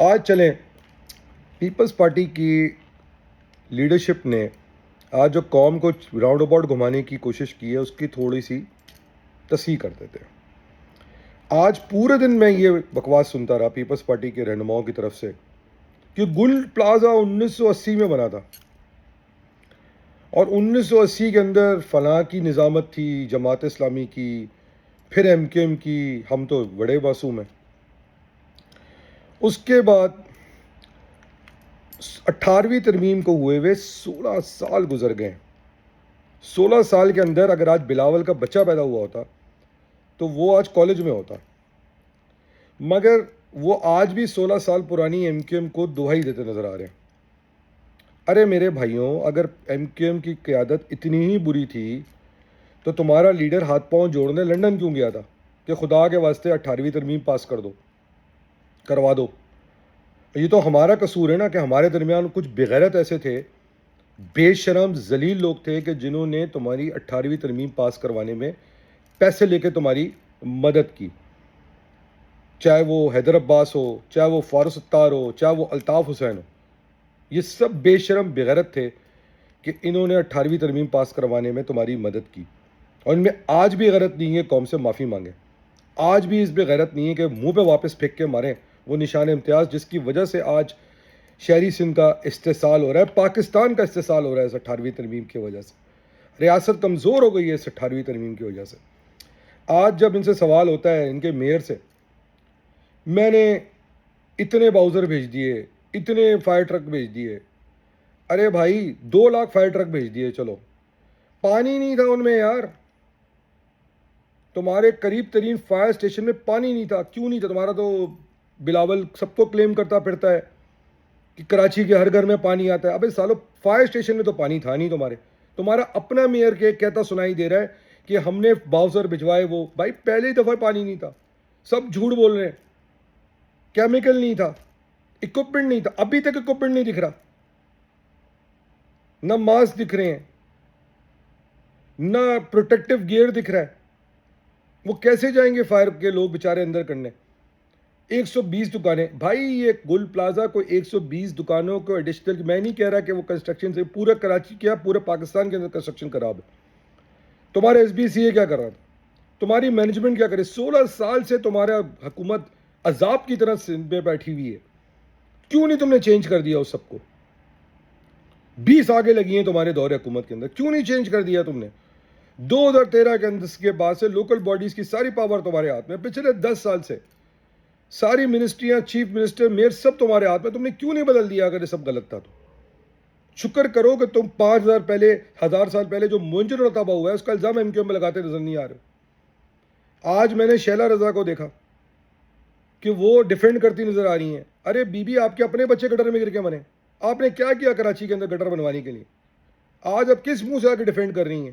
آج چلیں Peoples party کی لیڈرشپ نے آج جو قوم کو راؤنڈ اباؤٹ گھمانے کی کوشش کی ہے اس کی تھوڑی سی تصحیح کر دیتے ہیں۔ آج پورے دن میں یہ بکواس سنتا رہا پیپلز پارٹی کے رہنماؤں کی طرف سے کہ گل پلازا 1980 میں بنا تھا اور 1980 کے اندر فلاں کی نظامت تھی، جماعت اسلامی کی، پھر ایم کیو ایم کی، ہم تو بڑے معصوم ہیں۔ اس کے بعد 18ویں ترمیم کو ہوئے 16 سال گزر گئے۔ 16 سال کے اندر اگر آج بلاول کا بچہ پیدا ہوا ہوتا تو وہ آج کالج میں ہوتا، مگر وہ آج بھی 16 سال پرانی ایم کیو ایم کو دہائی دیتے نظر آ رہے ہیں۔ ارے میرے بھائیوں، اگر ایم کیو ایم کی قیادت اتنی ہی بری تھی تو تمہارا لیڈر ہاتھ پاؤں جوڑنے لندن کیوں گیا تھا کہ خدا کے واسطے 18ویں ترمیم پاس کروا دو۔ یہ تو ہمارا قصور ہے نا کہ ہمارے درمیان کچھ بغیرت ایسے تھے، بے شرم ذلیل لوگ تھے کہ جنہوں نے تمہاری 18ویں ترمیم پاس کروانے میں پیسے لے کے تمہاری مدد کی، چاہے وہ حیدر عباس ہو، چاہے وہ فارس ستار ہو، چاہے وہ الطاف حسین ہو۔ یہ سب بے شرم بغیرت تھے کہ انہوں نے 18ویں ترمیم پاس کروانے میں تمہاری مدد کی، اور ان میں آج بھی غیرت نہیں ہے قوم سے معافی مانگے۔ آج بھی اس پہ غیرت نہیں ہے کہ منہ پہ واپس پھینک کے ماریں وہ نشان امتیاز جس کی وجہ سے آج شہری سندھ کا استحصال ہو رہا ہے، پاکستان کا استحصال ہو رہا ہے اس 18ویں ترمیم کی وجہ سے۔ ریاست کمزور ہو گئی ہے اس 18ویں ترمیم کی وجہ سے۔ آج جب ان سے سوال ہوتا ہے ان کے میئر سے، میں نے اتنے باؤزر بھیج دیے، اتنے فائر ٹرک بھیج دیے، ارے بھائی 2 لاکھ فائر ٹرک بھیج دیے، چلو پانی نہیں تھا ان میں یار، تمہارے قریب ترین فائر اسٹیشن میں پانی نہیں تھا۔ کیوں نہیں تھا؟ تمہارا تو بلاول سب کو کلیم کرتا پھرتا ہے کہ کراچی کے ہر گھر میں پانی آتا ہے۔ ابے سالو، فائر اسٹیشن میں تو پانی تھا نہیں تمہارا اپنا میئر کے کہتا سنائی دے رہا ہے کہ ہم نے باؤزر بھجوائے۔ وہ بھائی پہلی دفعہ پانی نہیں تھا، سب جھوٹ بول رہے ہیں، کیمیکل نہیں تھا، اکوپمنٹ نہیں تھا، ابھی تک اکوپمنٹ نہیں دکھ رہا، نہ ماسک دکھ رہے ہیں، نہ پروٹیکٹیو گیئر دکھ رہا ہے۔ وہ کیسے جائیں گے فائر کے لوگ بیچارے اندر کرنے؟ 120 دکانیں بھائی، یہ گل پلازا کو 120 دکانوں کو ایڈیشنل، میں نہیں کہہ رہا کہ وہ کنسٹرکشن سے پورا کراچی کیا پورے پاکستان کے اندر کنسٹرکشن خراب ہے۔ تمہارا ایس بی سی اے کیا کر رہا تھا؟ تمہاری مینجمنٹ کیا کرے؟ 16 سال سے تمہارا حکومت عذاب کی طرح سندھ میں بیٹھی ہوئی ہے، کیوں نہیں تم نے چینج کر دیا اس سب کو؟ 20 آگے لگی ہیں تمہارے دور حکومت کے اندر، کیوں نہیں چینج کر دیا تم نے؟ 2013 کے اندر کے بعد سے لوکل باڈیز کی ساری پاور تمہارے ہاتھ میں، پچھلے 10 سال سے ساری منسٹریاں، چیف منسٹر، میئر سب تمہارے ہاتھ میں، تم نے کیوں نہیں بدل دیا؟ اگر یہ سب غلط تھا تو شکر کرو کہ تم 5000 سال پہلے جو موئنجو دڑو ہوا ہے اس کا الزام ایم کیو ایم میں لگاتے نظر نہیں آ رہے۔ آج میں نے شیلا رضا کو دیکھا کہ وہ ڈیفینڈ کرتی نظر آ رہی ہیں۔ ارے بی بی، آپ کے اپنے بچے گٹر میں گر کے مرے، آپ نے کیا کیا کراچی کے اندر گٹر بنوانے کے لیے؟ آج اب کس منہ سے آ کے ڈیفینڈ کر رہی ہیں؟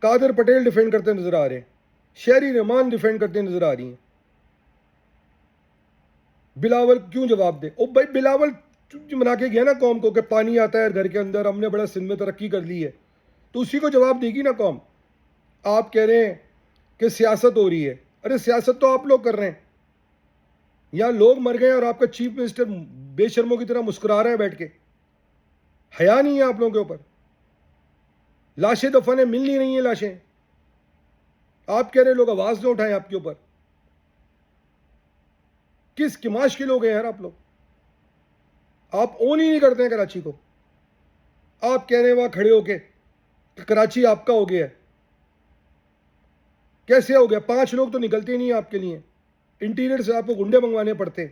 قادر پٹیل ڈیفینڈ کرتے نظر آ رہے ہیں، شہری رحمان ڈیفینڈ کرتے نظر آ رہی ہیں۔ بلاول کیوں جواب دے؟ او بھائی بلاول منا کے گیا نا قوم کو کہ پانی آتا ہے گھر کے اندر، ہم نے بڑا سندھ میں ترقی کر لی ہے، تو اسی کو جواب دے گی نا قوم۔ آپ کہہ رہے ہیں کہ سیاست ہو رہی ہے، ارے سیاست تو آپ لوگ کر رہے ہیں، یہاں لوگ مر گئے اور آپ کا چیف منسٹر بے شرموں کی طرح مسکرا رہا ہے بیٹھ کے۔ حیا نہیں ہے آپ لوگوں کے اوپر؟ لاشیں دفنے مل نہیں رہی ہیں لاشیں، آپ کہہ رہے ہیں لوگ آواز نہ اٹھائیں آپ کے اوپر؟ کس کماش کے لوگ ہیں یار آپ لوگ؟ آپ اون ہی نہیں کرتے ہیں کراچی کو۔ آپ کہہ رہے ہیں وہاں کھڑے ہو کے کہ کراچی آپ کا ہو گیا ہے۔ کیسے ہو گیا؟ 5 لوگ تو نکلتے ہی نہیں آپ کے لیے، انٹیریئر سے آپ کو گنڈے منگوانے پڑتے۔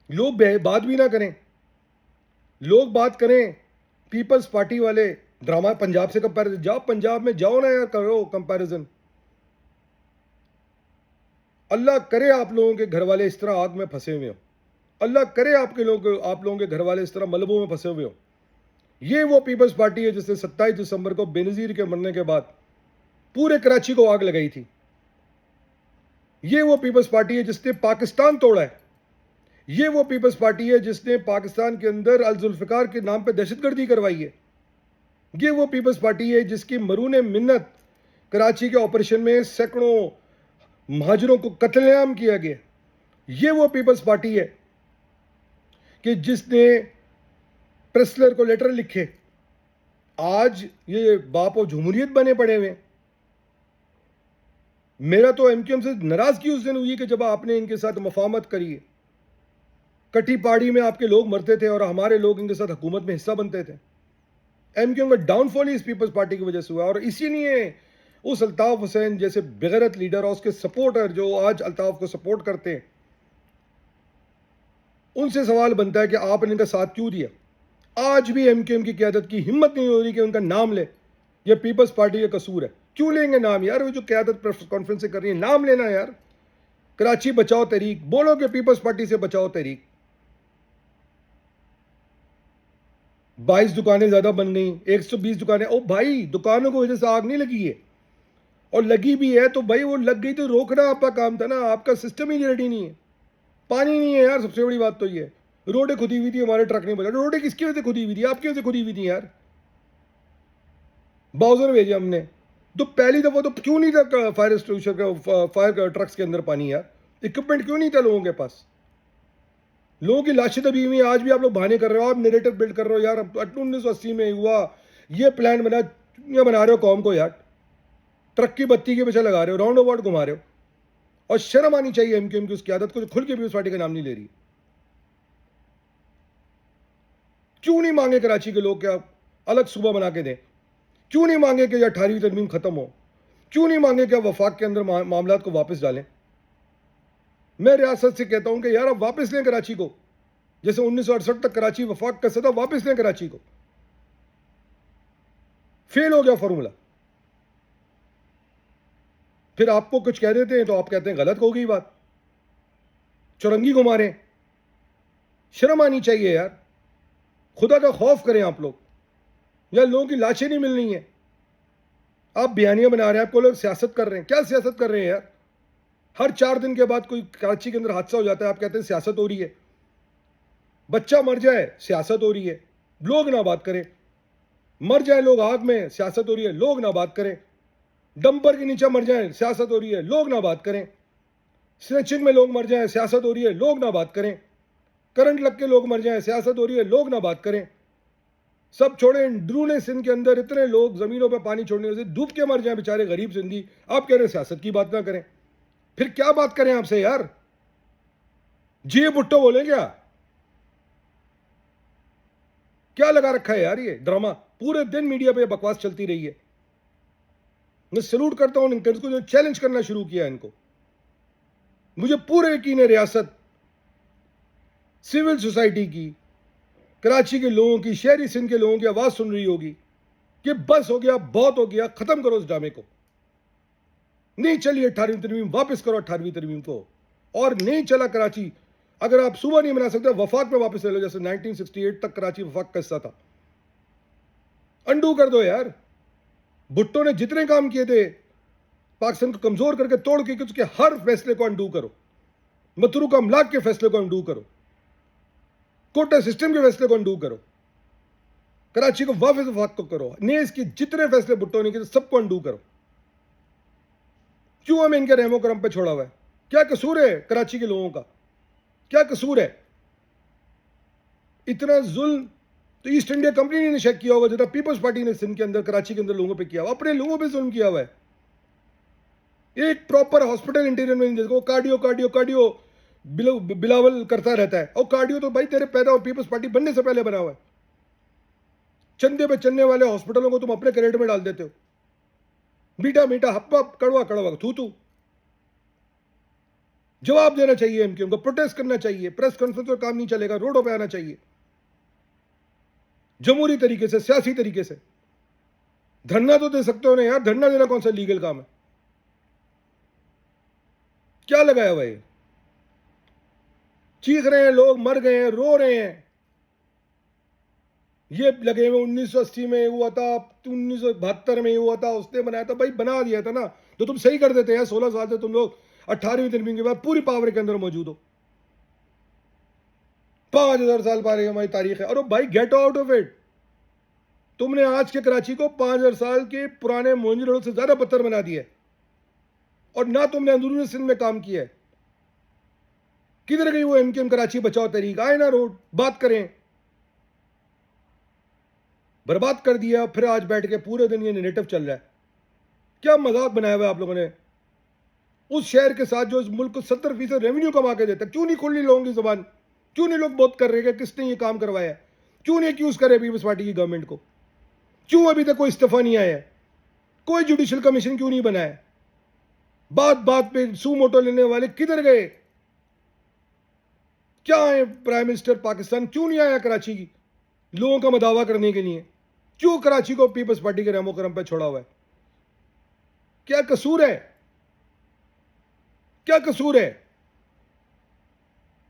لوگ بات بھی نہ کریں، لوگ بات کریں۔ پیپلز پارٹی والے ڈرامہ پنجاب سے کمپیریزن، جاؤ پنجاب میں جاؤ نا یار، کرو کمپیریزن۔ اللہ کرے آپ لوگوں کے گھر والے اس طرح آگ میں پھنسے ہوئے ہوں، اللہ کرے آپ لوگوں کے گھر والے اس طرح ملبوں میں پھنسے ہوئے ہوں۔ یہ وہ پیپلز پارٹی ہے جس نے 27 دسمبر کو بے نظیر کے مرنے کے بعد پورے کراچی کو آگ لگائی تھی۔ یہ وہ پیپلز پارٹی ہے جس نے پاکستان توڑا ہے۔ یہ وہ پیپلز پارٹی ہے جس نے پاکستان کے اندر الذوالفقار کے نام پہ دہشت گردی کروائی ہے۔ یہ وہ پیپلز پارٹی ہے جس کی مرہون منت کراچی کے آپریشن میں سینکڑوں مہاجروں کو قتل عام کیا گیا. یہ وہ پیپلز پارٹی ہے کہ جس نے پریسلر کو لیٹر لکھے. آج یہ باپ و جمہوریت بنے پڑے ہوئے. میرا تو ایم کیو ایم سے ناراضگی اس دن ہوئی کہ جب آپ نے ان کے ساتھ مفاہمت کری. کٹی پاڑی میں آپ کے لوگ مرتے تھے اور ہمارے لوگ ان کے ساتھ حکومت میں حصہ بنتے تھے. ایم کیو ایم کا ڈاؤن فال ہی اس پیپلز پارٹی کی وجہ سے ہوا. اور اسی لیے اس الطاف حسین جیسے بغیرت لیڈر اور اس کے سپورٹر جو آج الطاف کو سپورٹ کرتے ہیں, ان سے سوال بنتا ہے کہ آپ نے ان کا ساتھ کیوں دیا. آج بھی ایم کیو ایم کی قیادت کی ہمت نہیں ہو رہی کہ ان کا نام لے. یہ پیپلز پارٹی کا قصور ہے. کیوں لیں گے نام یار؟ وہ جو قیادت پریس کانفرنس کر رہی ہے, نام لینا یار. کراچی بچاؤ تحریک بولو کہ پیپلز پارٹی سے بچاؤ تحریک. 22 دکانیں زیادہ بن گئیں, 120 دکانیں. او بھائی, دکانوں کی وجہ سے آگ نہیں لگی ہے, اور لگی بھی ہے تو بھائی وہ لگ گئی تو روکنا آپ کا کام تھا نا. آپ کا سسٹم ہی ریڈی نہیں ہے. پانی نہیں ہے یار, سب سے بڑی بات تو یہ ہے. روڈیں کھدی ہوئی تھی, ہمارے ٹرک نہیں بنا. روڈیں کس کی وجہ سے کھدی ہوئی تھی؟ آپ کی وجہ سے کھدی ہوئی تھی یار. باؤزر بھیجے ہم نے تو پہلی دفعہ تو کیوں نہیں تھا فائر ایکسٹنگوشر کا, فائر ٹرکس کے اندر پانی یار؟ اکوپمنٹ کیوں نہیں تھا لوگوں کے پاس؟ لوگوں کی لاشیں دبی ہوئی ہیں. آج بھی آپ لوگ بہانے کر رہے ہو, آپ نیریٹو بلڈ کر رہے ہو یار. 1980 میں ہوا یہ پلان بنا, یہ بنا رہے ہو قوم کو یار. ٹرک کی بتی کے پیچھے لگا رہے ہو, راؤنڈ اباؤٹ گھما رہے ہو. اور شرم آنی چاہیے ایم کیو ایم کی اس قیادت کو جو کھل کے بھی اس پارٹی کا نام نہیں لے رہی. کیوں نہیں مانگے کراچی کے لوگ کہ آپ الگ صوبہ بنا کے دیں؟ کیوں نہیں مانگے کہ یہ 18ویں ترمیم ختم ہو؟ کیوں نہیں مانگے کہ آپ وفاق کے اندر معاملات کو واپس ڈالیں؟ میں ریاست سے کہتا ہوں کہ یار آپ واپس لیں کراچی کو, جیسے 1968 تک کراچی وفاق کا ستا, واپس لیں کراچی کو. فیل ہو گیا فارمولا. پھر آپ کو کچھ کہہ دیتے ہیں تو آپ کہتے ہیں غلط ہو گئی بات, چورنگی کو ماریں. شرم آنی چاہیے یار. خدا کا خوف کریں آپ لوگ. یا لوگوں کی لاشیں نہیں مل رہی ہیں, آپ بیانیاں بنا رہے ہیں, آپ کو لوگ سیاست کر رہے ہیں. کیا سیاست کر رہے ہیں یار؟ ہر 4 دن کے بعد کوئی کراچی کے اندر حادثہ ہو جاتا ہے, آپ کہتے ہیں سیاست ہو رہی ہے. بچہ مر جائے, سیاست ہو رہی ہے, لوگ نہ بات کریں. مر جائیں لوگ آگ میں, سیاست ہو رہی ہے, لوگ نہ بات کریں. ڈمپر کے نیچے مر جائیں, سیاست ہو رہی ہے, لوگ نہ بات کریں. سنیچنگ میں لوگ مر جائیں, سیاست ہو رہی ہے, لوگ نہ بات کریں. کرنٹ لگ کے لوگ مر جائیں, سیاست ہو رہی ہے, لوگ نہ بات کریں. سب چھوڑیں, ڈرون سندھ کے اندر اتنے لوگ زمینوں پہ پانی چھوڑنے سے ڈوب کے مر جائیں بیچارے غریب سندھی, آپ کہہ رہے ہیں سیاست کی بات نہ کریں. پھر کیا بات کریں آپ سے یار؟ جی بھٹو بولیں کیا لگا رکھا ہے یار یہ ڈرامہ؟ پورے دن میڈیا پہ بکواس چلتی رہی ہے. میں سلوٹ کرتا ہوں ان کو جو چیلنج کرنا شروع کیا ان کو. مجھے پورے یقین ہے ریاست, سول سوسائٹی کی, کراچی کے لوگوں کی, شہری سندھ کے لوگوں کی آواز سن رہی ہوگی کہ بس ہو گیا, بہت ہو گیا, ختم کرو اس ڈرامے کو. نہیں چلیے 18ویں ترمیم, واپس کرو 18ویں ترمیم کو. اور نہیں چلا کراچی, اگر آپ صوبہ نہیں بنا سکتے وفاق میں واپس لے لو, جیسے 1968 تک کراچی وفاق کا حصہ تھا. انڈو کر دو یار. بھٹو نے جتنے کام کیے تھے پاکستان کو کمزور کر کے, توڑ کے, اس کے ہر فیصلے کو انڈو کرو. متروکہ املاک کے فیصلے کو انڈو کرو, کوٹا سسٹم کے فیصلے کو انڈو کرو, کراچی کو واپس وفاق کو کرو. نیز کی جتنے فیصلے بھٹو نے کیے سب کو انڈو کرو. کیوں ہمیں ان کے رحم و کرم پہ چھوڑا ہوا ہے؟ کیا قصور ہے کراچی کے لوگوں کا؟ کیا قصور ہے؟ اتنا ظلم تو ایسٹ انڈیا کمپنی نے شیک کیا ہوگا جتنا پیپلز پارٹی نے سندھ کے اندر, کراچی کے اندر لوگوں پہ کیا ہوا. اپنے لوگوں پہ ظلم کیا ہوا ہے. ایک پراپر ہاسپٹل انٹیریئر میں نہیں دیکھو, کارڈیو بلاول کرتا رہتا ہے. اور کارڈیو تو بھائی تیرے پیدا اور پیپلز پارٹی بننے سے پہلے بنا ہوا ہے. چندے پہ چلنے والے ہاسپٹلوں کو تم اپنے کریڈٹ میں ڈال دیتے ہو. میٹھا میٹھا, ہپ ہپ, کڑوا کڑوا, تھو تھو. جواب دینا چاہیے ایم کیو ایم کو, پروٹیسٹ کرنا چاہیے. پریس کانفرنس پر کام نہیں چلے گا, روڈوں پہ آنا چاہیے جمہوری طریقے سے, سیاسی طریقے سے. دھرنا تو دے سکتے ہو نا یار, دھرنا دینا کون سا لیگل کام ہے؟ کیا لگایا ہوا ہے؟ چیخ رہے ہیں لوگ, مر گئے ہیں, رو رہے ہیں. یہ لگے ہوئے 1980 میں ہوا تھا, 1972 میں ہوا تھا, اس نے بنایا تھا. بھائی بنا دیا تھا نا, تو تم صحیح کر دیتے ہیں. 16 سال سے تم لوگ 18ویں ترمیم کے بعد پوری پاور کے اندر موجود ہو. 5000 سال پہلے ہماری تاریخ ہے. اور بھائی گیٹ آؤٹ آف اٹ. تم نے آج کے کراچی کو 5000 سال کے پرانے موہنجو دڑو سے زیادہ پتھر بنا دیا. اور نہ تم نے اندرون سندھ میں کام کیا ہے. کدھر گئی وہ ایم کیو ایم کراچی بچاؤ تحریک؟ آئے نا روڈ بات کریں. برباد کر دیا. پھر آج بیٹھ کے پورے دن یہ نیریٹو چل رہا ہے. کیا مذاق بنایا ہوا ہے آپ لوگوں نے اس شہر کے ساتھ جو اس ملک کو 70% ریونیو کما کے دیتا ہے. کیوں نہیں کھلی لوگوں کی زبان؟ کیوں نہیں لوگ بہت کر رہے کہ کس نے یہ کام کروایا ہے؟ کیوں نہیں ایکیوز کرے پیپلز پارٹی کی گورنمنٹ کو؟ کیوں ابھی تک کوئی استعفیٰ نہیں آیا ہے؟ کوئی جوڈیشل کمیشن کیوں نہیں بنا ہے؟ بات بات پہ سو موٹو لینے والے کدھر گئے؟ کیا ہے پرائم منسٹر پاکستان کیوں نہیں آیا کراچی کی لوگوں کا مداوا کرنے کے لیے؟ کیوں کراچی کو پیپلز پارٹی کے رحم و کرم پہ چھوڑا ہوا ہے؟ کیا قصور ہے؟ کیا قصور ہے؟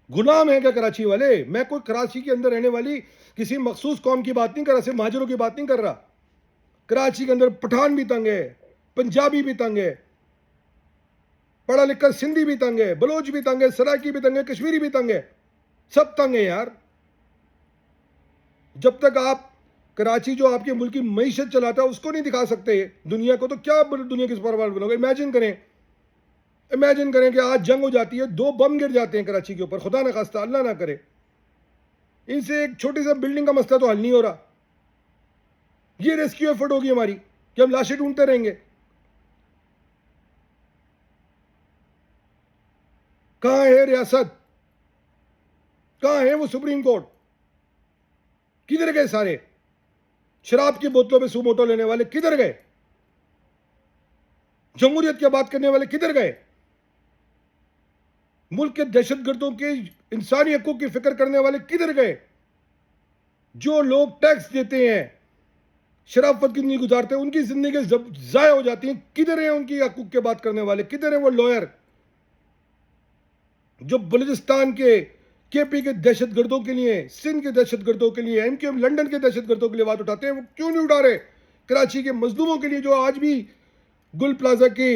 غلام ہے کیا کراچی والے؟ میں کوئی کراچی کے اندر رہنے والی کسی مخصوص قوم کی بات نہیں کر رہا، صرف مہاجروں کی بات نہیں کر رہا. کراچی کے اندر پٹھان بھی تنگ ہے، پنجابی بھی تنگ ہے، پڑھا لکھا سندھی بھی تنگ ہے، بلوچ بھی تنگ ہے، سرائکی بھی تنگ ہے، کشمیری بھی تنگ ہے. سب تنگ ہے یار. جب تک آپ کراچی جو آپ کے ملک کی معیشت چلاتا ہے اس کو نہیں دکھا سکتے دنیا کو، تو کیا دنیا کس پر بنو گے؟ امیجن کریں کہ آج جنگ ہو جاتی ہے، 2 بم گر جاتے ہیں کراچی کے اوپر، خدا نہ خواستہ اللہ نہ کرے. ان سے ایک چھوٹی سا بلڈنگ کا مسئلہ تو حل نہیں ہو رہا. یہ ریسکیو ایفرٹ ہوگی ہماری کہ ہم لاشیں ڈھونڈتے رہیں گے. کہاں ہے ریاست؟ کہاں ہے وہ سپریم کورٹ؟ کدھر گئے سارے؟ شراب کی بوتلوں پہ سو موٹو لینے والے کدھر گئے؟ جمہوریت کی بات کرنے والے کدھر گئے؟ ملک کے دہشت گردوں کے انسانی حقوق کی فکر کرنے والے کدھر گئے؟ جو لوگ ٹیکس دیتے ہیں، شرافت کی زندگی گزارتے ہیں، ان کی زندگی ضائع ہو جاتی ہیں، کدھر ہیں ان کی حقوق کے بات کرنے والے؟ کدھر ہیں وہ لوئر جو بلوچستان کے پی کے دہشت گردوں کے لیے، سندھ کے دہشت گردوں کے لیے، ایم کیو ایم لنڈن کے دہشت گردوں کے لیے بات اٹھاتے ہیں؟ وہ کیوں نہیں اٹھا رہے کراچی کے مظلوموں کے لیے جو آج بھی گل پلازا کے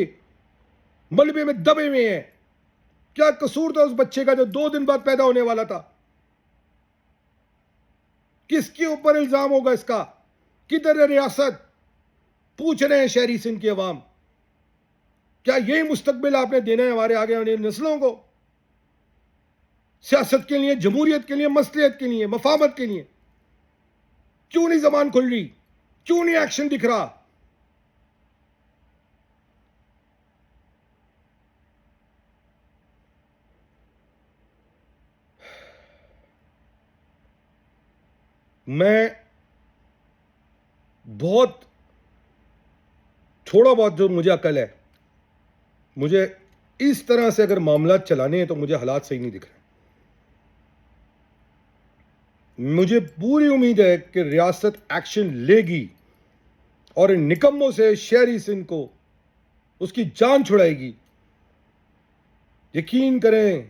ملبے میں دبے ہوئے ہیں؟ کیا قصور تھا اس بچے کا جو 2 دن بعد پیدا ہونے والا تھا؟ کس کے اوپر الزام ہوگا اس کا؟ کدھر ہے ریاست؟ پوچھ رہے ہیں شہری سندھ کے عوام. کیا یہی مستقبل آپ نے دینا ہے ہمارے آگے آنے نسلوں کو؟ سیاست کے لیے، جمہوریت کے لیے، مصلحت کے لیے، مفاہمت کے لیے کیوں نہیں زبان کھل رہی؟ کیوں نہیں ایکشن دکھ رہا؟ میں بہت تھوڑا بہت جو مجھے عقل ہے، مجھے اس طرح سے اگر معاملات چلانے ہیں تو مجھے حالات صحیح نہیں دکھ رہے. مجھے پوری امید ہے کہ ریاست ایکشن لے گی اور ان نکموں سے شہری سندھ کو اس کی جان چھڑائے گی. یقین کریں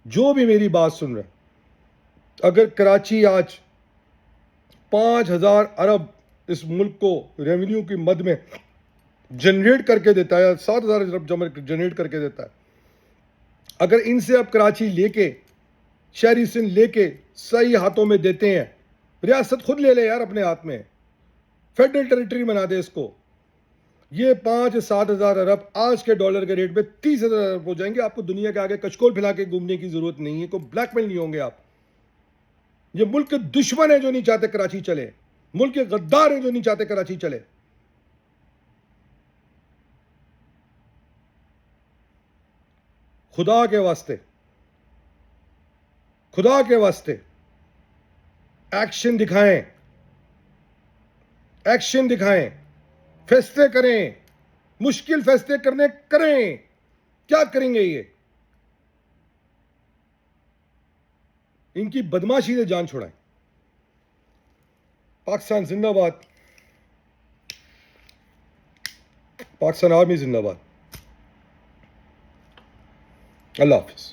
جو بھی میری بات سن رہے ہیں، اگر کراچی آج 5,000 ارب اس ملک کو ریونیو کی مد میں جنریٹ کر کے دیتا ہے، 7,000 ارب جنریٹ کر کے دیتا ہے، اگر ان سے اب کراچی لے کے شہری سندھ لے کے صحیح ہاتھوں میں دیتے ہیں، ریاست خود لے لے یار اپنے ہاتھ میں، فیڈرل ٹیریٹری بنا دے اس کو. یہ 5-7,000 ارب آج کے ڈالر کے ریٹ پہ 30,000 ارب ہو جائیں گے. آپ کو دنیا کے آگے کچکول پھیلا کے گھومنے کی ضرورت نہیں ہے، کوئی بلیک میل نہیں ہوں گے آپ. یہ ملک کے دشمن ہیں جو نہیں چاہتے کراچی چلے، ملک کے غدار ہیں جو نہیں چاہتے کراچی چلے. خدا کے واسطے، خدا کے واسطے ایکشن دکھائیں، ایکشن دکھائیں، فیصلے کریں، مشکل فیصلے کریں. کیا کریں گے یہ؟ ان کی بدماشی سے جان چھوڑائیں. پاکستان زندہ باد، پاکستان آرمی زندہ باد. اللہ حافظ.